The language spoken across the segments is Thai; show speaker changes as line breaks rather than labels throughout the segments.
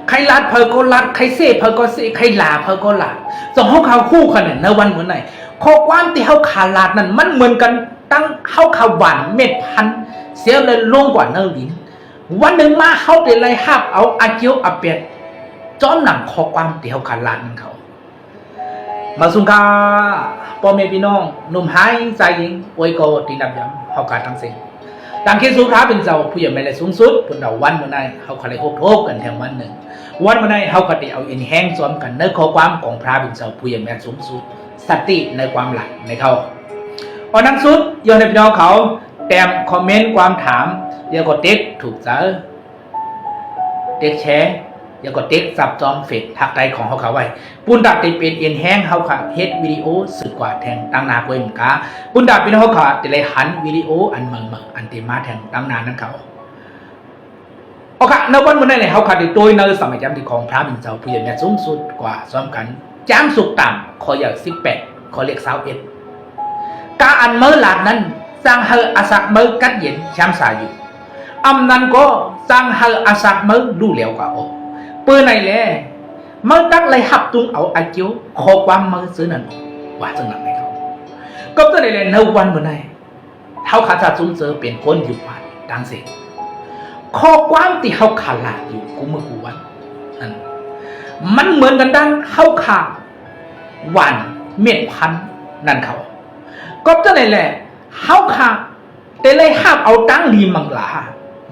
ใครลาดเพอก็ลาดใครเซ่เพอก็เซ่ใครลาเพอก็ลาดสองเขาคู่กันเนี่ยในวันเหมือนไหนข้อความที่เขาขาลาดนั้นมันเหมือนกันตั้งเขาขาหวานเม็ดพันเสียเลยลงกว่าเนื้อลิ้นวันหนึ่งมาเขาเดลัยหับเอาอาเกียวอาเป็ดจ้อมหนังข้อความที่เขาขาลาดนั้นเขามาสุงกาพ่อแม่พี่น้องหนุ่มหายใจยิงอวยโกตีนับย้ำเขาขาดทั้งสิ้นดังคิดสุภาพเป็นเจ้าผู้ใหญ่ไม่ได้สูงสุดคนเราวันเมื่อไหร่เขาขาเลยโคบกันแทงวันหนึ่งวันเมื่อไหร่เขาก็ได้เอาอินแห้งซ้อมกันในข้อความของพระเป็นเจ้าผู้ใหญ่แม่สูงสุดสติในความหลักในเขาพอนังสุดโยนในพี่น้องเขาแต้มคอมเมนต์ความถามเดี๋ยวก็เต็กถูกเจอเต็กแชร์เดี๋ยวก็เต็กสับจอมเฟดทักใจของเขาไว้ปุ่นดับติเป็นอินแห้งเขาขาเฮ็ดวิดีโอสึกกว่าแทงตั้งนาเว้ยมกาปุ่นดับพี่น้องเขาขาจะเลยหันวิดีโออันเมืองอันเตมาแทงตั้งนานั้นเขาโอเคในวันวันนั้นเขาขาดโดยในสมัยจำที่ของพระบิณฑผู้ใหญ่แม่สูงสุดกว่าซ้อมกันจ้ามสุกต่ำขออย่าง18ขอเรียก21การอันเมื่อหลาดนั้นสร้างเฮออาศักเมื่อกัดเย็นช้ำสายอยู่อำนั้นก็สร้างเฮออาศักเมื่อดูเหลวกว่าโอปืนไหนแหละเมื่อตักเลยหับตุงเอาอาเกียวขอความเมื่อซื้อนั่นว่าจังหนักในเขาก็ตัวไหนแหละในวันเมื่อไหร่เขาขาดจะสูญเสียเป็นคนอยู่บ้านดังเสียข้อความที่เขาขาดหลาดอยู่กูมือกูวันนั่นมันเหมือนกันดังเขาขาดหวานเม็ดพันนั่นเขาก็ตัวไหนแหละเขาขาดแต่เลยหับเอาตั้งดีมังลา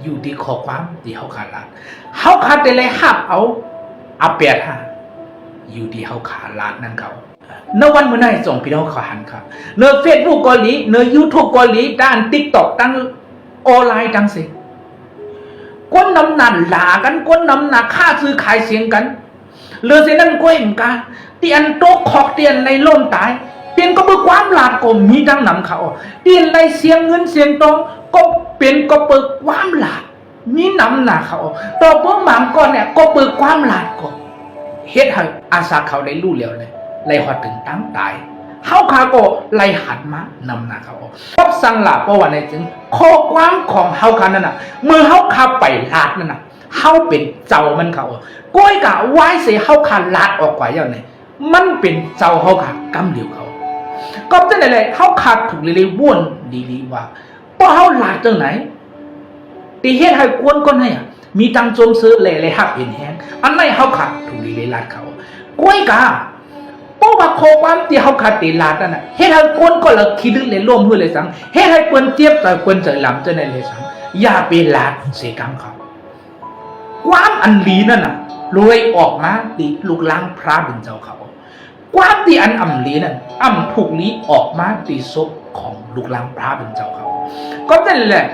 อยู่ที่ข้อความที่เขาขาดหลาดเขาขาดแต่เลยหับเอาอาเปียดฮะอยู่ที่เขาขาดหลาดนั่นเขาในวันเมื่อไหร่ส่งพี่น้องเขาหันครับในเฟซบุ๊กเกาหลีในยูทูบเกาหลีด้านติ๊กต็อกตั้งออนไลน์ตั้งสิก้นน้ำหนักหลากันก้นน้ำหนักค่าซื้อขายเสียงกันเลือเสียนั่นก้อยเหมือนกันเตียนโต๊ะขอกเตียนในล้นตายเตียนก็เพื่อความหลาดก็มีดังนำเขาเตียนในเสียงเงินเสียงทองก็เป็นก็เปิดความหลาดมีน้ำหนักเขาต่อเพื่อหมามก่อนเนี่ยก็เปิดความหลาดก็เฮ็ดให้อาสาเขาได้รู้แล้วเลยไล่หัดถึงตั้งตายเขาขาก็ไล่หัดมานำหนักเขาชอบสั่งหลาเพราะว่าในจึงข้อความของเขาขานั่นน่ะเมื่อเขาขาไปหลาดนั่นน่ะเขาเป็นเจ้ามันเขาก้อยกะไว้เสียเขาขาหลาดออกกว่าอย่างไรมันเป็นเจ้าเขาขากำเดียวเขาก็จะไหนเลยเขาขาดถูกเลยว่นดีๆว่าเพราะเขาหลาดจังไหนตีเฮ็ดให้กวนก้นให้มีตังจมซื้อเลยหักเห็นแห้งอันไหนเขาขาดถูกเลยลาดเขาก้อยกะเพราะว่าโคความที่เขาขาดตีลาดนั่นน่ะเฮ็ดให้กวนก็เลยคิดดึกเลยร่วมเพื่อเลยสังเฮ็ดให้กวนเจี๊ยบแต่กวนเจอลำจะไหนเลยสังอย่าไปลาดเสียกรรมเขาความอันลีนั่นน่ะรวยออกมาตีลูกล้างพระเป็นเจ้าเขาความที่อันอ่ำลีนั่นอ่ำถูกลีออกมาตีศพของลูกล้างพระเป็นเจ้าเขาก็นั่นแหละ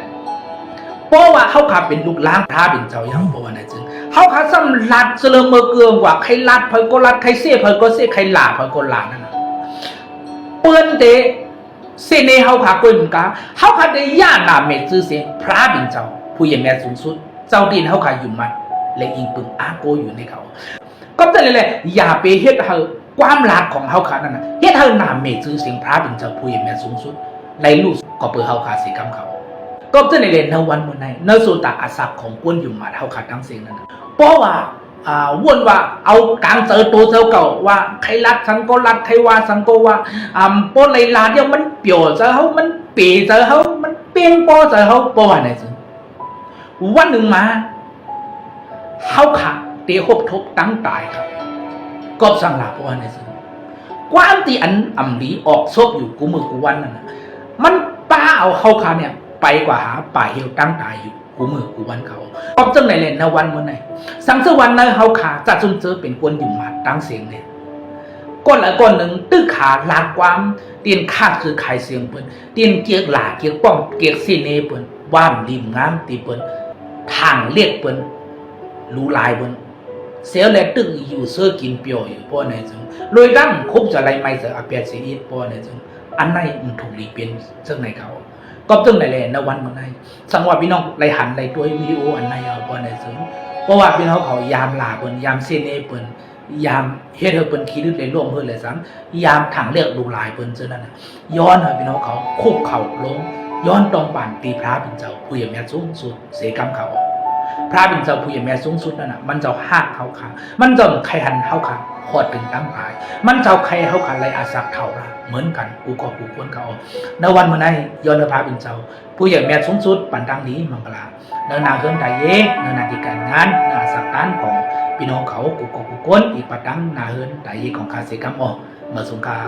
เพราะว่าเขาขาเป็นลูกล้างพระเป็นเจ้าอย่างเพราะว่านั่นจึงเขาขาสำลัดเสลอเมื่อเกืองกว่าใครลัดเพิ่นก็ลัดใครเสียเพิ่นก็เสียใครหลาเพิ่นก็หลานั่นน่ะเปิ้นเตเสเนเขาขาเปิ้นกาเขาขาได้ย่าหน้าเมตซื่อเสียพระเป็นเจ้าผู้ใหญ่แม่สูงสุดเจ้าดินเขาขาอยู่มัดและอิงปึงอาโกอยู่ในเขาก็นั่นแหละอย่าไปเฮ็ดให้ความหลาดของเขาขานั่นน่ะเฮ็ดให้หน้าเมตซื่อเสียงพระเป็นเจ้าผู้ใหญ่แม่สูงสุดในลูกก็เปิ้นเขาขาสิกรรมเขาก็จะในเรื่องในวันเมื่อไหร่ในสุตาอาศักของก้นอยู่มาเขาขาดทั้งสิ่งนั้นเพราะว่าวนว่าเอาการเจอตัวเจ้าเก่าว่าใครรัดสังก็รัดใครว่าสังก็ว่าปนในลาเดียวมันเปี่ยวเจอเขามันเปี่ยเจอเขามันเปลี่ยนปอเจอเขาเพราะว่าไหนสิวันหนึ่งมาเขาขาดเตะคบทบตั้งตายครับก็สั่งลาเพราะว่าไหนสิความที่อันอ่ำลีออกซบอยู่กูมือกูวันนั่นมันป้าเอาเขาขาเนี่ยไปกว่าหาป่าเหี่ยวตั้งตายอยู่กูมือกูวันเขาปอบจังไหนเลยในวันเมื่อไหร่สังเสวันในเขาขาจัดซุ่มเจอเป็นกวนอยู่มาตั้งเสียงเนี่ยก้นละก้นหนึ่งตื้อขาลาดความเตียนคาดคือขายเสียงเปิ้นเตียนเกียกหลาเกียกป้องเกียกซีเนเปิ้นว่ามดิมงามตีเปิ้นทางเรียกเปิ้นรู้ลายเปิ้นเสียเลยตึ้งอยู่เสื้อกินเปียวอยู่เพราะไหนจังโดยดั้งคบจะไรไม่เสืออาเปียเสียอีเพราะไหนจังอันไหนมันถูกหลีเป็นเรื่องไหนเขาก็ตึงไหนเลยในวันเมื่อไหร่สังว่าพี่น้องไรหันไรตัววิดีโออันไหนเอาเพราะไหนจังเพราะว่าพี่น้องเขายามลาเปิ้นยามเซเนเปิ้นยามเฮ็ดให้เปิ้นคิดเลยร่วมเพิ่นเลยสังยามทางเลือกดูลายเปิ้นเจ้านั่นน่ะย้อนให้พี่น้องเขาคุกเข่าลงย้อนตรงป่านตีพระเป็นเจ้าผู้ใหญ่แม่สูงสุดเสกรรมเขา พระเป็นเจ้าผู้ใหญ่แม่สูงสุดนั่นน่ะมันเจ้าห้างเขาขามันเจ้าใครหันเขาขาหอดถึงตั้งหายมันเจ้าใครเขาขาไรอาศักเท่าละเหมือนกันกูก็กูควรเขาในวันเมื่อไหร่ย้อนพระเป็นเจ้าผู้ใหญ่แม่สูงสุดปันดังนี้มังกลาเนื้อนาเฮิรนไดเย่เนื้อนาที่การงานเนื้อสักการของพี่น้องเขากูก็กูควรอีกปัดดังนาเฮิรนไดเย่ของคาเซกัมอเมื่อสงครา